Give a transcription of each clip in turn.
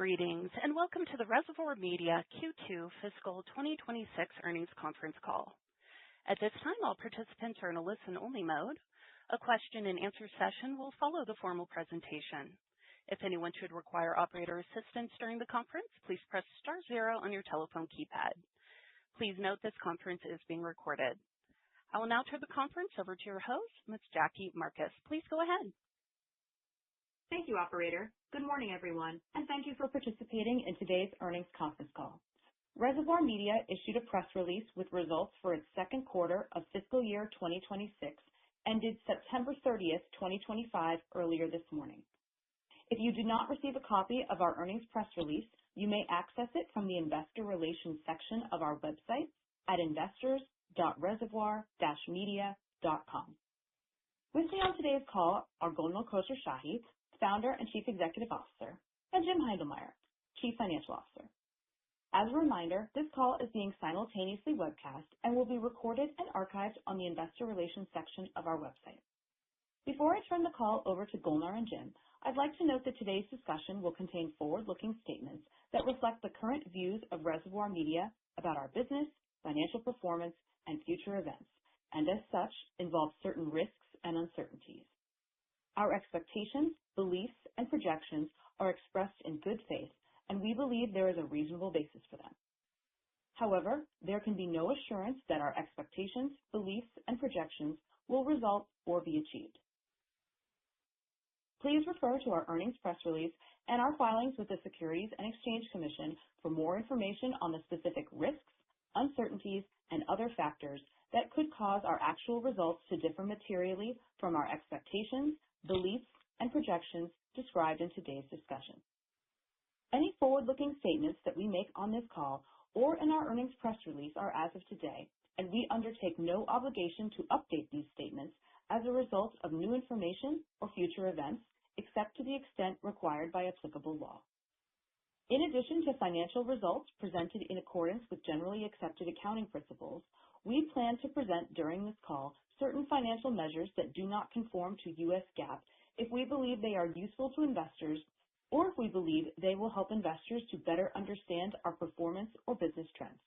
Greetings, and welcome to the Reservoir Media Q2 Fiscal 2026 Earnings Conference Call. At this time, all participants are in a listen-only mode. A question-and-answer session will follow the formal presentation. If anyone should require operator assistance during the conference, please press star zero on your telephone keypad. Please note this conference is being recorded. I will now turn the conference over to your host, Ms. Jackie Marcus. Please go ahead. Thank you, operator. Good morning, everyone, and thank you for participating in today's earnings conference call. Reservoir Media issued a press release with results for its second quarter of fiscal year 2026, ended September 30th, 2025, earlier this morning. If you do not receive a copy of our earnings press release, you may access it from the Investor Relations section of our website at investors.reservoir-media.com. With me on today's call are Golnar Khosrowshahi, Founder and Chief Executive Officer, and Jim Heindlmeyer, Chief Financial Officer. As a reminder, this call is being simultaneously webcast and will be recorded and archived on the Investor Relations section of our website. Before I turn the call over to Golnar and Jim, I'd like to note that today's discussion will contain forward-looking statements that reflect the current views of Reservoir Media about our business, financial performance, and future events, and as such, involve certain risks and uncertainties. Our expectations, beliefs, and projections are expressed in good faith, and we believe there is a reasonable basis for them. However, there can be no assurance that our expectations, beliefs, and projections will result or be achieved. Please refer to our earnings press release and our filings with the Securities and Exchange Commission for more information on the specific risks, uncertainties, and other factors that could cause our actual results to differ materially from our expectations, beliefs, and projections described in today's discussion. Any forward-looking statements that we make on this call or in our earnings press release are as of today, and we undertake no obligation to update these statements as a result of new information or future events, except to the extent required by applicable law. In addition to financial results presented in accordance with generally accepted accounting principles, we plan to present during this call certain financial measures that do not conform to U.S. GAAP if we believe they are useful to investors or if we believe they will help investors to better understand our performance or business trends.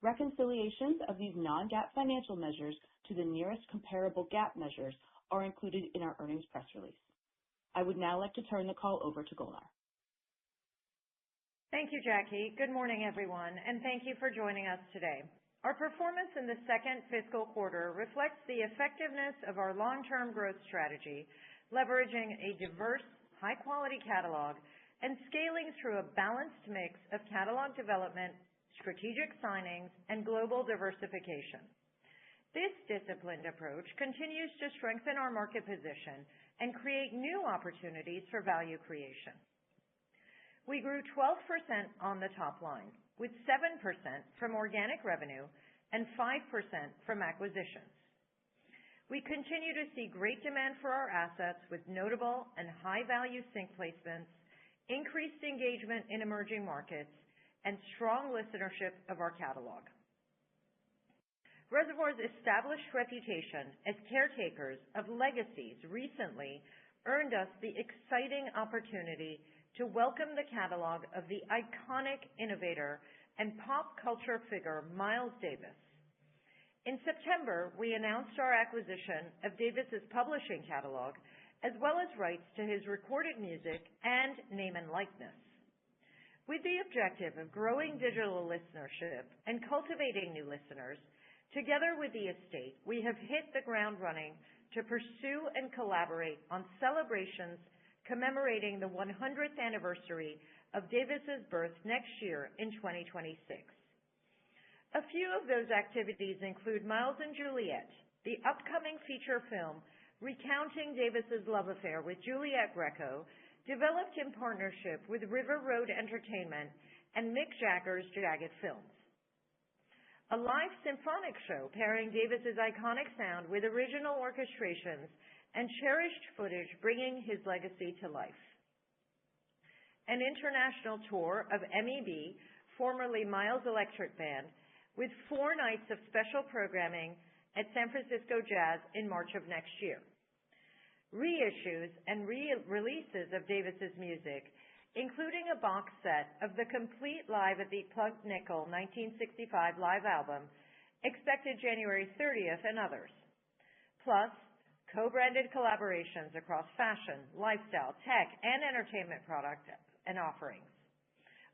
Reconciliations of these non-GAAP financial measures to the nearest comparable GAAP measures are included in our earnings press release. I would now like to turn the call over to Golnar. Thank you, Jackie. Good morning, everyone, and thank you for joining us today. Our performance in the second fiscal quarter reflects the effectiveness of our long-term growth strategy, leveraging a diverse, high-quality catalog and scaling through a balanced mix of catalog development, strategic signings, and global diversification. This disciplined approach continues to strengthen our market position and create new opportunities for value creation. We grew 12% on the top line, with 7% from organic revenue and 5% from acquisitions. We continue to see great demand for our assets with notable and high-value sync placements, increased engagement in emerging markets, and strong listenership of our catalog. Reservoir's established reputation as caretakers of legacies recently earned us the exciting opportunity to welcome the catalog of the iconic innovator and pop culture figure Miles Davis. In September, we announced our acquisition of Davis's publishing catalog, as well as rights to his recorded music and name and likeness. With the objective of growing digital listenership and cultivating new listeners, together with the estate, we have hit the ground running to pursue and collaborate on celebrations commemorating the 100th anniversary of Davis's birth next year in 2026. A few of those activities include Miles and Juliet, the upcoming feature film recounting Davis's love affair with Juliet Greco, developed in partnership with River Road Entertainment and Mick Jagger's Jagged Films. A live symphonic show pairing Davis's iconic sound with original orchestrations and cherished footage bringing his legacy to life. An international tour of MEB, formerly Miles Electric Band, with 4 nights of special programming at San Francisco Jazz in March of next year. Reissues and re-releases of Davis's music including a box set of the complete Live at the Plugged Nickel 1965 live album, expected January 30th, and others. Plus, co-branded collaborations across fashion, lifestyle, tech, and entertainment product and offerings,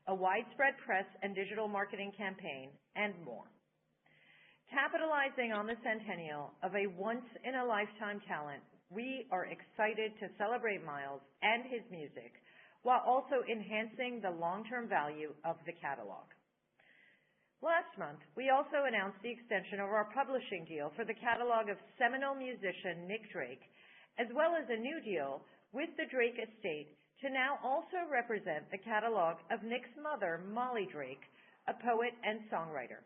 a widespread press and digital marketing campaign, and more. Capitalizing on the centennial of a once-in-a-lifetime talent, we are excited to celebrate Miles and his music while also enhancing the long-term value of the catalog. Last month, we also announced the extension of our publishing deal for the catalog of seminal musician Nick Drake, as well as a new deal with the Drake estate to now also represent the catalog of Nick's mother, Molly Drake, a poet and songwriter.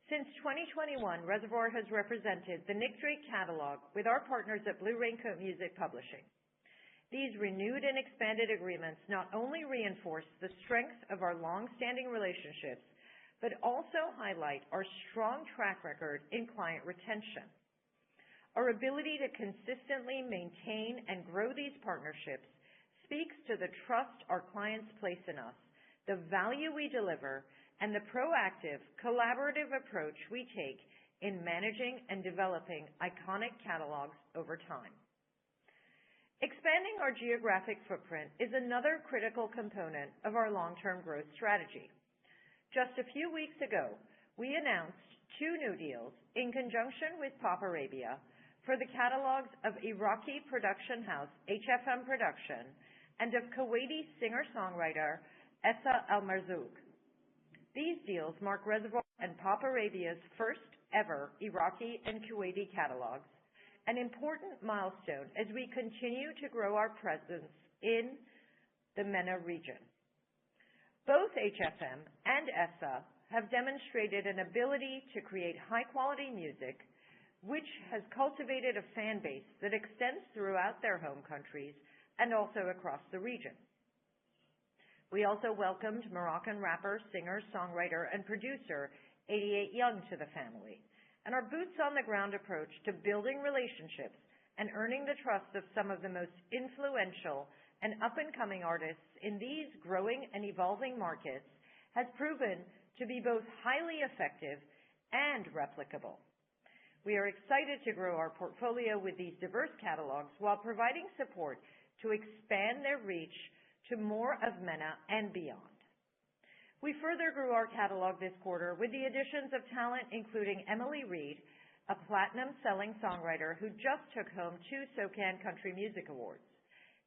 Since 2021, Reservoir has represented the Nick Drake catalog with our partners at Blue Raincoat Music Publishing. These renewed and expanded agreements not only reinforce the strength of our long-standing relationships, but also highlight our strong track record in client retention. Our ability to consistently maintain and grow these partnerships speaks to the trust our clients place in us, the value we deliver, and the proactive, collaborative approach we take in managing and developing iconic catalogs over time. Expanding our geographic footprint is another critical component of our long-term growth strategy. Just a few weeks ago, we announced 2 new deals in conjunction with Pop Arabia for the catalogs of Iraqi production house HFM Production and of Kuwaiti singer-songwriter Essa Al-Marzouk. These deals mark Reservoir and Pop Arabia's first ever Iraqi and Kuwaiti catalogs, an important milestone as we continue to grow our presence in the MENA region. Both HFM and Essa have demonstrated an ability to create high-quality music, which has cultivated a fan base that extends throughout their home countries and also across the region. We also welcomed Moroccan rapper, singer, songwriter, and producer 88 Young to the family, and our boots-on-the-ground approach to building relationships and earning the trust of some of the most influential and up-and-coming artists in these growing and evolving markets has proven to be both highly effective and replicable. We are excited to grow our portfolio with these diverse catalogs while providing support to expand their reach to more of MENA and beyond. We further grew our catalog this quarter with the additions of talent including Emily Reed, a platinum-selling songwriter who just took home 2 SoCan Country Music Awards,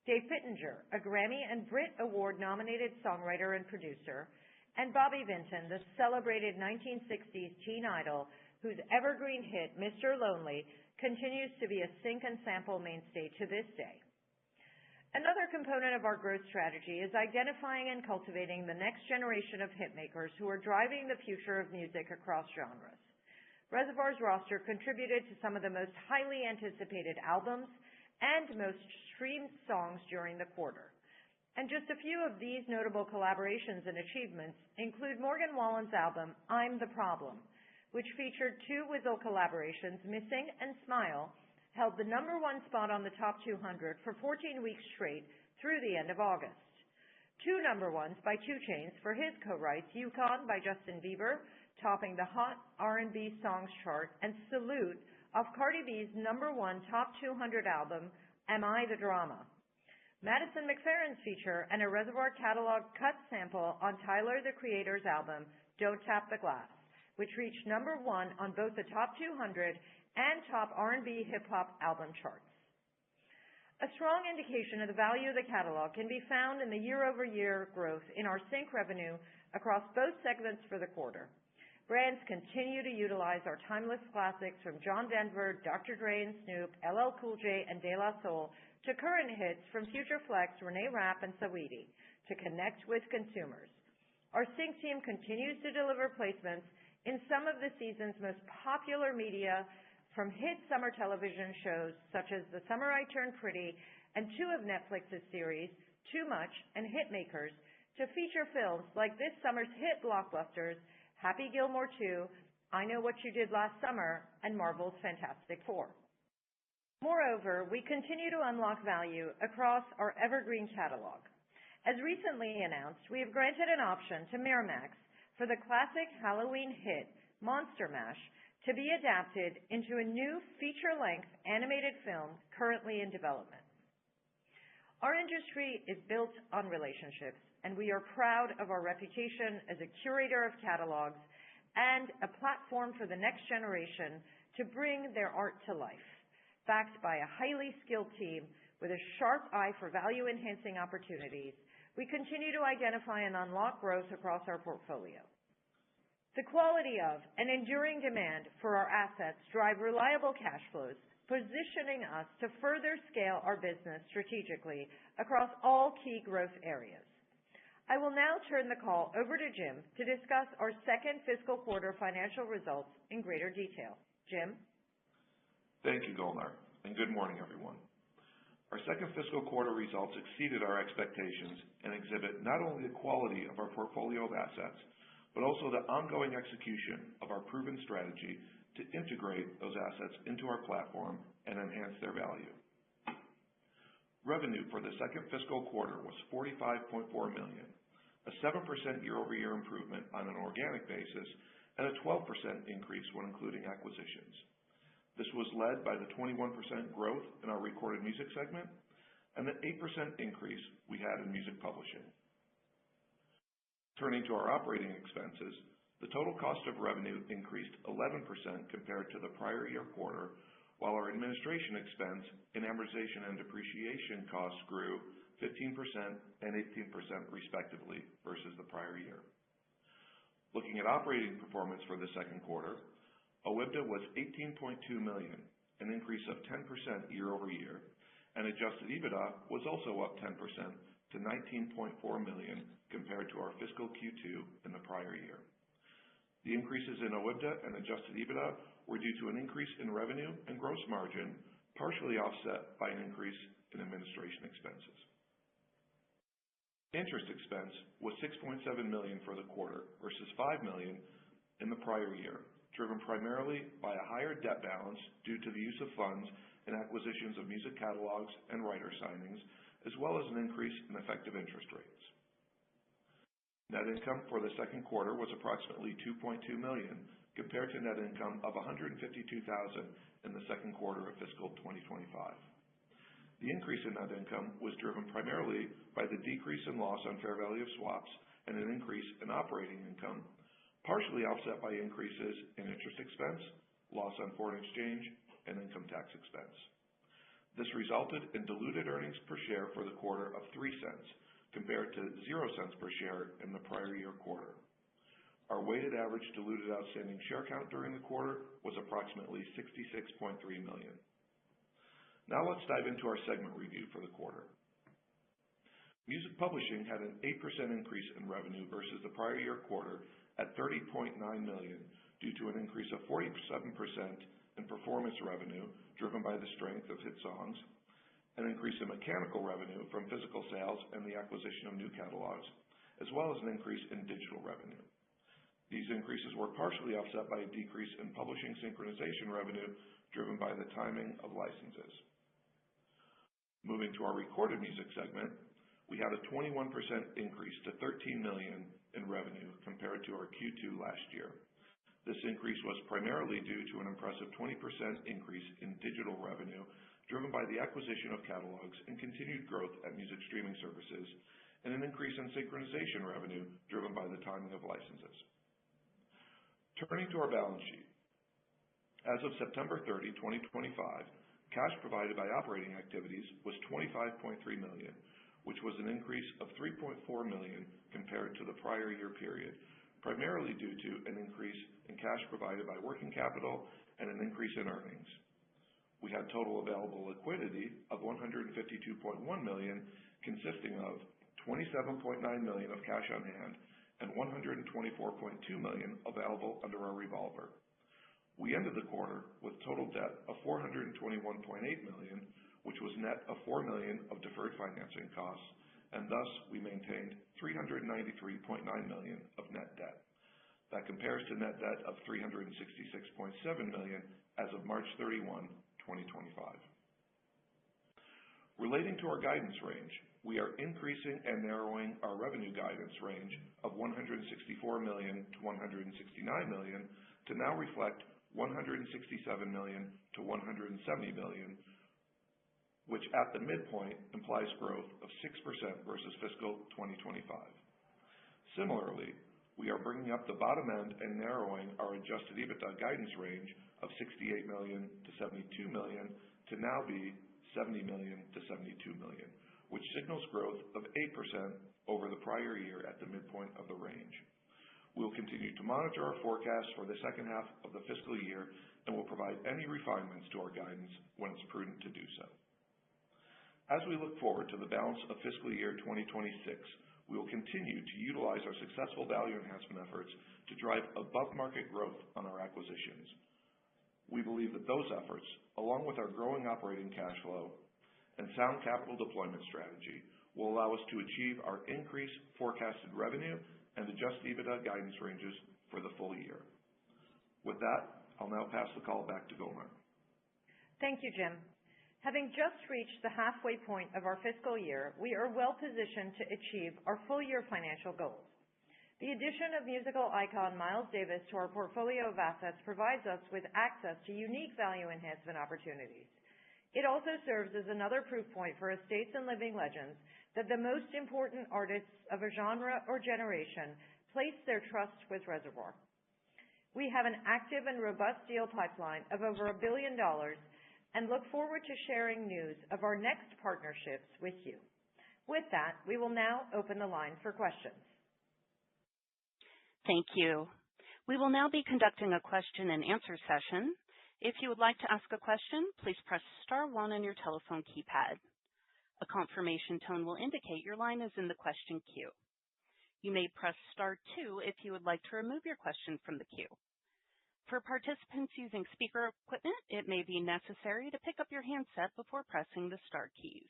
Dave Pittenger, a Grammy and Brit Award-nominated songwriter and producer, and Bobby Vinton, the celebrated 1960s teen idol whose evergreen hit, Mr. Lonely, continues to be a sync and sample mainstay to this day. Another component of our growth strategy is identifying and cultivating the next generation of hitmakers who are driving the future of music across genres. Reservoir's roster contributed to some of the most highly anticipated albums and most streamed songs during the quarter. And just a few of these notable collaborations and achievements include Morgan Wallen's album, I'm the Problem, which featured 2 Whizzle collaborations, Missing and Smile, held the #1 spot on the top 200 for 14 weeks straight through the end of August. 2 #1s by 2 Chainz for his co-writes, Yukon by Justin Bieber, topping the Hot R&B Songs chart, and Salute off Cardi B's #1 top 200 album, Am I the Drama? Madison McFerrin's feature and a Reservoir catalog cut sample on Tyler, the Creator's album, Don't Tap the Glass, which reached #1 on both the top 200 and top R&B hip-hop album charts. A strong indication of the value of the catalog can be found in the year-over-year growth in our sync revenue across both segments for the quarter. Brands continue to utilize our timeless classics from John Denver, Dr. Dre and Snoop, LL Cool J and De La Soul, to current hits from Future Flex, Renee Rapp, and Saweetie to connect with consumers. Our sync team continues to deliver placements in some of the season's most popular media, from hit summer television shows such as The Summer I Turned Pretty and 2 of Netflix's series, Too Much and Hitmakers, to feature films like this summer's hit blockbusters, Happy Gilmore 2, I Know What You Did Last Summer, and Marvel's Fantastic Four. Moreover, we continue to unlock value across our evergreen catalog. As recently announced, we have granted an option to Miramax for the classic Halloween hit Monster Mash to be adapted into a new feature-length animated film currently in development. Our industry is built on relationships, and we are proud of our reputation as a curator of catalogs and a platform for the next generation to bring their art to life. Backed by a highly skilled team with a sharp eye for value-enhancing opportunities, we continue to identify and unlock growth across our portfolio. The quality of and enduring demand for our assets drive reliable cash flows, positioning us to further scale our business strategically across all key growth areas. I will now turn the call over to Jim to discuss our second fiscal quarter financial results in greater detail. Jim? Thank you, Golnar, and good morning, everyone. Our second fiscal quarter results exceeded our expectations and exhibit not only the quality of our portfolio of assets, but also the ongoing execution of our proven strategy to integrate those assets into our platform and enhance their value. Revenue for the second fiscal quarter was $45.4 million, a 7% year-over-year improvement on an organic basis, and a 12% increase when including acquisitions. This was led by the 21% growth in our recorded music segment and the 8% increase we had in music publishing. Turning to our operating expenses, the total cost of revenue increased 11% compared to the prior year quarter, while our administration expense and amortization and depreciation costs grew 15% and 18% respectively versus the prior year. Looking at operating performance for the second quarter, OIBDA was $18.2 million, an increase of 10% year over year, and adjusted EBITDA was also up 10% to $19.4 million compared to our fiscal Q2 in the prior year. The increases in OIBDA and adjusted EBITDA were due to an increase in revenue and gross margin, partially offset by an increase in administration expenses. Interest expense was $6.7 million for the quarter versus $5 million in the prior year, driven primarily by a higher debt balance due to the use of funds in acquisitions of music catalogs and writer signings, as well as an increase in effective interest rates. Net income for the second quarter was approximately $2.2 million, compared to net income of $152,000 in the second quarter of fiscal 2025. The increase in net income was driven primarily by the decrease in loss on fair value of swaps and an increase in operating income, partially offset by increases in interest expense, loss on foreign exchange, and income tax expense. This resulted in diluted earnings per share for the quarter of $0.03, compared to $0 per share in the prior year quarter. Our weighted average diluted outstanding share count during the quarter was approximately 66.3 million. Now let's dive into our segment review for the quarter. Music publishing had an 8% increase in revenue versus the prior year quarter at $30.9 million due to an increase of 47% in performance revenue driven by the strength of hit songs, an increase in mechanical revenue from physical sales and the acquisition of new catalogs, as well as an increase in digital revenue. These increases were partially offset by a decrease in publishing synchronization revenue driven by the timing of licenses. Moving to our recorded music segment, we had a 21% increase to $13 million in revenue compared to our Q2 last year. This increase was primarily due to an impressive 20% increase in digital revenue driven by the acquisition of catalogs and continued growth at music streaming services, and an increase in synchronization revenue driven by the timing of licenses. Turning to our balance sheet. As of September 30, 2025, cash provided by operating activities was $25.3 million, which was an increase of $3.4 million compared to the prior year period, primarily due to an increase in cash provided by working capital and an increase in earnings. We had total available liquidity of $152.1 million, consisting of $27.9 million of cash on hand and $124.2 million available under our revolver. We ended the quarter with total debt of $421.8 million, which was net of $4 million of deferred financing costs, and thus we maintained $393.9 million of net debt. That compares to net debt of $366.7 million as of March 31, 2025. Relating to our guidance range, we are increasing and narrowing our revenue guidance range of $164 million to $169 million to now reflect $167 million to $170 million, which at the midpoint implies growth of 6% versus fiscal 2025. Similarly, we are bringing up the bottom end and narrowing our adjusted EBITDA guidance range of $68 million to $72 million to now be $70 million to $72 million, which signals growth of 8% over the prior year at the midpoint of the range. We'll continue to monitor our forecast for the second half of the fiscal year and will provide any refinements to our guidance when it's prudent to do so. As we look forward to the balance of fiscal year 2026, we will continue to utilize our successful value enhancement efforts to drive above-market growth on our acquisitions. We believe that those efforts, along with our growing operating cash flow and sound capital deployment strategy, will allow us to achieve our increased forecasted revenue and adjusted EBITDA guidance ranges for the full year. With that, I'll now pass the call back to Golnar. Thank you, Jim. Having just reached the halfway point of our fiscal year, we are well positioned to achieve our full-year financial goals. The addition of musical icon Miles Davis to our portfolio of assets provides us with access to unique value enhancement opportunities. It also serves as another proof point for estates and living legends that the most important artists of a genre or generation place their trust with Reservoir. We have an active and robust deal pipeline of over $1 billion and look forward to sharing news of our next partnerships with you. With that, we will now open the line for questions. Thank you. We will now be conducting a question and answer session. If you would like to ask a question, please press star 1 on your telephone keypad. A confirmation tone will indicate your line is in the question queue. You may press star 2 if you would like to remove your question from the queue. For participants using speaker equipment, it may be necessary to pick up your handset before pressing the star keys.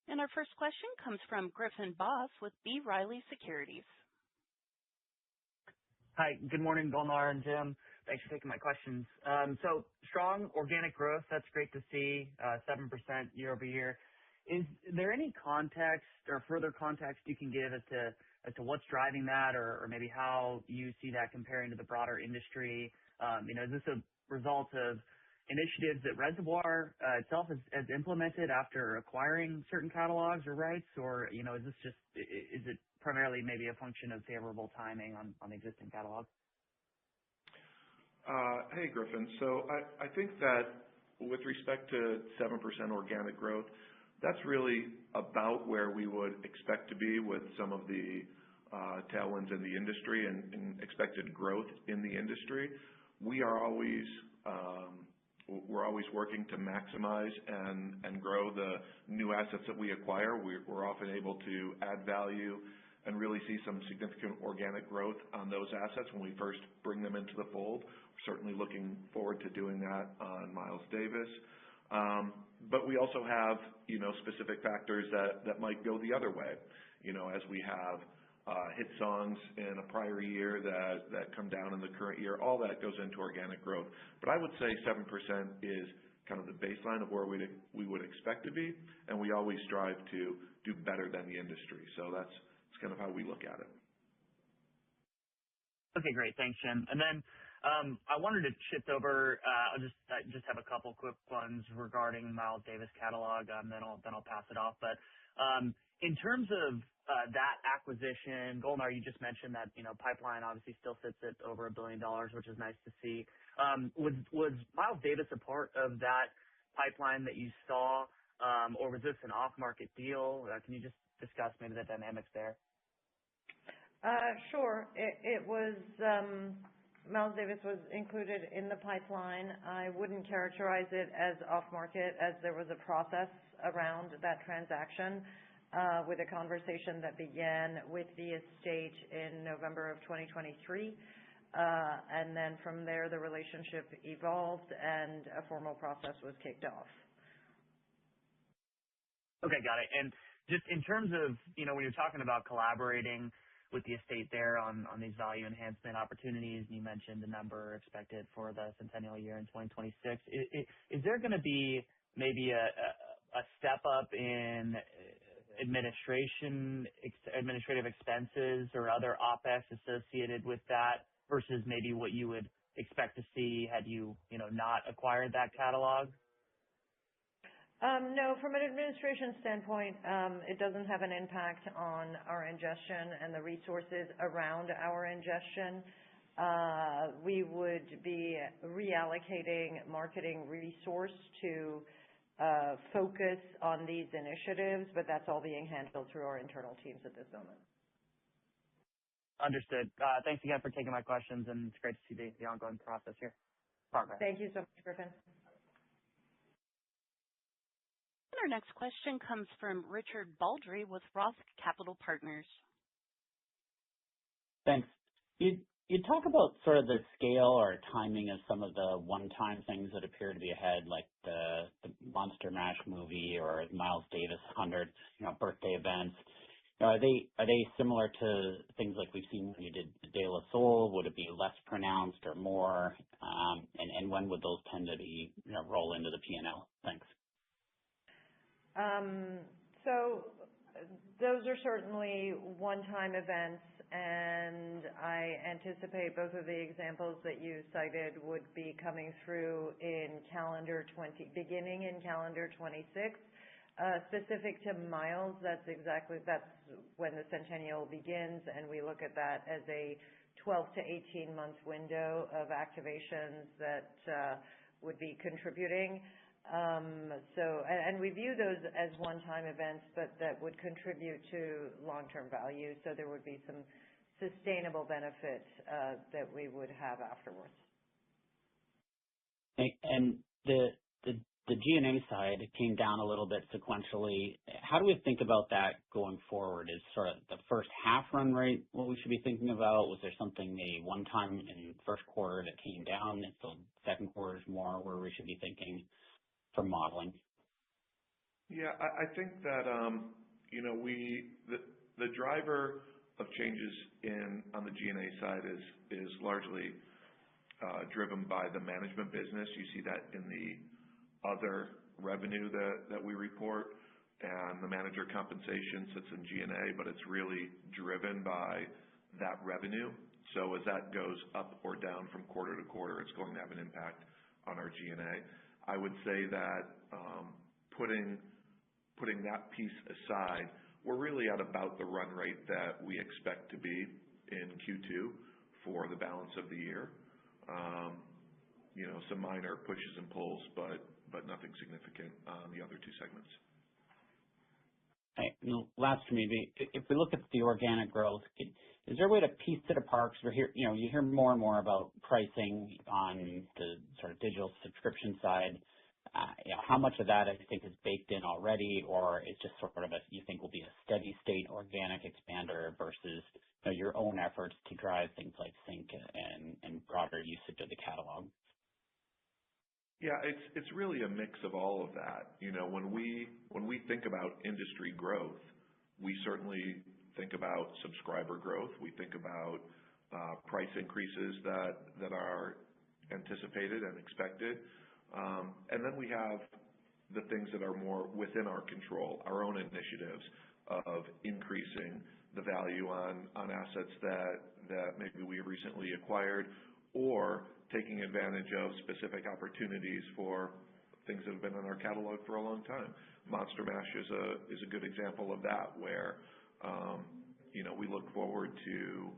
And our first question comes from Griffin Boss with B. Riley Securities. Hi, good morning, Golnar and Jim. Thanks for taking my questions. So strong organic growth, that's great to see, 7% year over year. Is there any context or further context you can give as to what's driving that, or maybe how you see that comparing to the broader industry? Is this a result of initiatives that Reservoir itself has implemented after acquiring certain catalogs or rights, or is it primarily maybe a function of favorable timing on existing catalogs? Hey, Griffin. So I think that with respect to 7% organic growth, that's really about where we would expect to be with some of the tailwinds in the industry and expected growth in the industry. We're always working to maximize and grow the new assets that we acquire. We're often able to add value and really see some significant organic growth on those assets when we first bring them into the fold. We're certainly looking forward to doing that on Miles Davis. But we also have, specific factors that might go the other way, as we have hit songs in a prior year that come down in the current year. All that goes into organic growth. But I would say 7% is kind of the baseline of where we would expect to be, and we always strive to do better than the industry. So that's kind of how we look at it. Okay, great. Thanks, Jim. And then I wanted to shift over. I'll just have a couple quick ones regarding Miles Davis catalog, and then I'll pass it off. But in terms of that acquisition, Golnar, you just mentioned that pipeline obviously still sits at over $1 billion, which is nice to see. Was Miles Davis a part of that pipeline that you saw, or was this an off-market deal? Can you just discuss maybe the dynamics there? Sure. It was Miles Davis was included in the pipeline. I wouldn't characterize it as off-market, as there was a process around that transaction with a conversation that began with the estate in November of 2023. And then from there, the relationship evolved and a formal process was kicked off. Okay, got it. And just in terms of, when you're talking about collaborating with the estate there on these value enhancement opportunities, and you mentioned the number expected for the centennial year in 2026, is there going to be maybe a step up in administrative expenses or other OpEx associated with that versus maybe what you would expect to see had you not acquired that catalog? No, from an administration standpoint, it doesn't have an impact on our ingestion and the resources around our ingestion. We would be reallocating marketing resource to focus on these initiatives, but that's all being handled through our internal teams at this moment. Understood. Thanks again for taking my questions, and it's great to see the ongoing process here. Progress. Thank you so much, Griffin. Our next question comes from Richard Baldry with Roth Capital Partners. Thanks. You talk about sort of the scale or timing of some of the one-time things that appear to be ahead, like the Monster Mash movie or Miles Davis 100 birthday events. Are they similar to things like we've seen when you did the De La Soul? Would it be less pronounced or more? And when would those tend to be roll into the P&L? Thanks. So those are certainly one-time events, and I anticipate both of the examples that you cited would be coming through beginning in calendar 26. Specific to Miles, that's when the centennial begins, and we look at that as a 12 to 18 month window of activations that would be contributing. And we view those as one-time events, but that would contribute to long-term value. So there would be some sustainable benefit that we would have afterwards. And the G&A side came down a little bit sequentially. How do we think about that going forward? Is sort of the first half run rate what we should be thinking about? Was there something maybe one time in first quarter that came down, and so second quarter is more where we should be thinking for modeling? Yeah, I think that the driver of changes on the G&A side is largely driven by the management business. You see that in the other revenue that we report, and the manager compensation sits in G&A, but it's really driven by that revenue. So as that goes up or down from quarter to quarter, it's going to have an impact on our G&A. I would say that putting that piece aside, we're really at about the run rate that we expect to be in Q2 for the balance of the year. Some minor pushes and pulls, but nothing significant on the other two segments. Right. Last for me, if we look at the organic growth, is there a way to piece it apart? Because you hear more and more about pricing on the sort of digital subscription side. How much of that I think is baked in already, or is just sort of you think will be a steady state organic expander versus your own efforts to drive things like sync and broader usage of the catalog? Yeah, it's really a mix of all of that. When we think about industry growth, we certainly think about subscriber growth. We think about price increases that are anticipated and expected. And then we have the things that are more within our control, our own initiatives of increasing the value on assets that maybe we recently acquired, or taking advantage of specific opportunities for things that have been in our catalog for a long time. Monster Mash is a good example of that, where we look forward to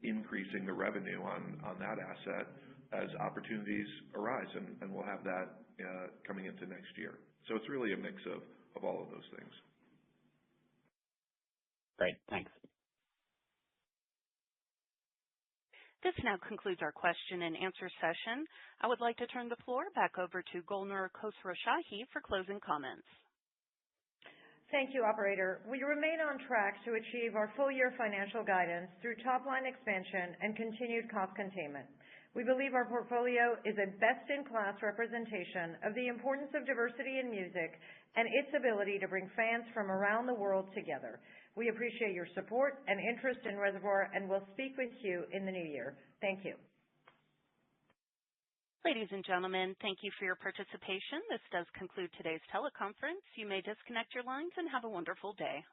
increasing the revenue on that asset as opportunities arise, and we'll have that coming into next year. So it's really a mix of all of those things. Great, thanks. This now concludes our question and answer session. I would like to turn the floor back over to Golnar Khosrowshahi for closing comments. Thank you, operator. We remain on track to achieve our full-year financial guidance through top-line expansion and continued cost containment. We believe our portfolio is a best-in-class representation of the importance of diversity in music and its ability to bring fans from around the world together. We appreciate your support and interest in Reservoir, and we'll speak with you in the new year. Thank you. Ladies and gentlemen, thank you for your participation. This does conclude today's teleconference. You may disconnect your lines and have a wonderful day.